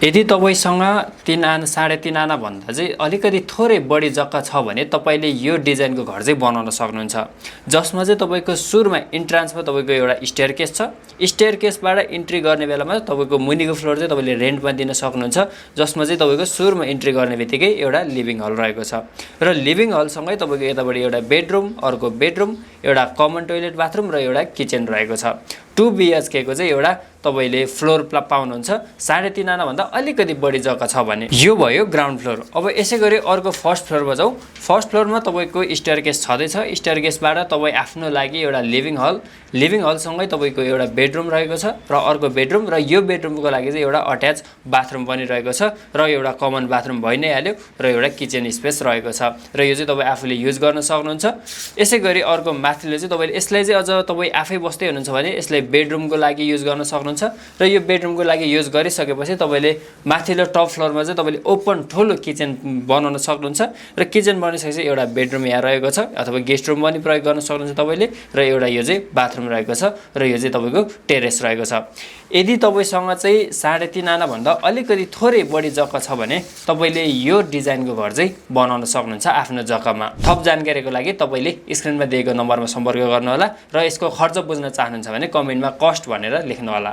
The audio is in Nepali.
यदि तपाईसँग 3 आना 3.5 आना भन्दा चाहिँ अलिकति थोरै बढी जग्गा छ भने तपाईले यो डिजाइनको घर चाहिँ बनाउन सक्नुहुन्छ। जसमा चाहिँ तपाईको सुरुमा इन्ट्रान्समा तपाईको एउटा स्टेयरकेस छ। स्टेयरकेसबाट इन्ट्री गर्ने बेलामा तपाईको मुनिको फ्लोर चाहिँ तपाईले रेन्टमा दिन सक्नुहुन्छ। जसमा चाहिँ तपाईको सुरुमा इन्ट्री गर्ने बित्तिकै एउटा लिभिङ हल रहेको छ र लिभिङ हल सँगै तपाईको यतापटि एउटा बेडरुम, अर्को बेडरुम, एउटा कमन टोयलेट बाथरुम र एउटा किचन रहेको छ। 2 BHK को चाहिँ एउटा तपाईले फ्लोर पाउनुहुन्छ। 3.5 आना भन्दा अलिकति बढी जग्गा छ भने। यो भयो ग्राउन्ड फ्लोर। अब यसैगरी अर्को फर्स्ट फ्लोरमा जाऊ। फर्स्ट फ्लोरमा तपाईको स्टेयरकेस छँदैछ। स्टेयरकेसबाट तपाई आफ्नो लागि एउटा लिभिङ हल सँगै तपाईको एउटा बेडरुम रहेको छ र अर्को बेडरुम र यो बेडरुमको लागि चाहिँ एउटा अट्याच बाथरुम पनि रहेको छ र एउटा कमन बाथरुम भइ नै हाल्यो र एउटा किचन स्पेस रहेको छ र यो चाहिँ तपाई आफूले युज गर्न सक्नुहुन्छ। यसैगरी अर्को माथिल्लो चाहिँ तपाईले यसलाई चाहिँ अझ तपाई आफै बस्दै हुनुहुन्छ भने यसलाई बेडरुमको लागि युज गर्न सक्नुहुन्छ र यो बेडरुमको लागि युज गरिसकेपछि तपाईले माथिल्लो टप फ्लोरमा चाहिँ तपाईले ओपन ठुलो किचन बनाउन सक्नुहुन्छ र किचन बनिसकेपछि एउटा बेडरुम यहाँ रहेको छ अथवा गेस्ट रुम पनि प्रयोग गर्न सक्नुहुन्छ तपाईले र एउटा यो चाहिँ बाथरुम रहेको छ र यो चाहिँ तपाईको टेरेस रहेको छ। यदि तपाईसँग चाहिँ 3.5 आना भन्दा अलिकति थोरै बढी जग्गा छ भने तपाईले यो डिजाइनको घर चाहिँ बनाउन सक्नुहुन्छ आफ्नो जग्गामा। थप जानकारीको लागि तपाईले स्क्रिनमा दिएको नम्बरमा सम्पर्क गर्नु होला र यसको खर्च बुझ्न चाहनुहुन्छ भने कमेन्टमा कस्ट भनेर लेख्नु होला।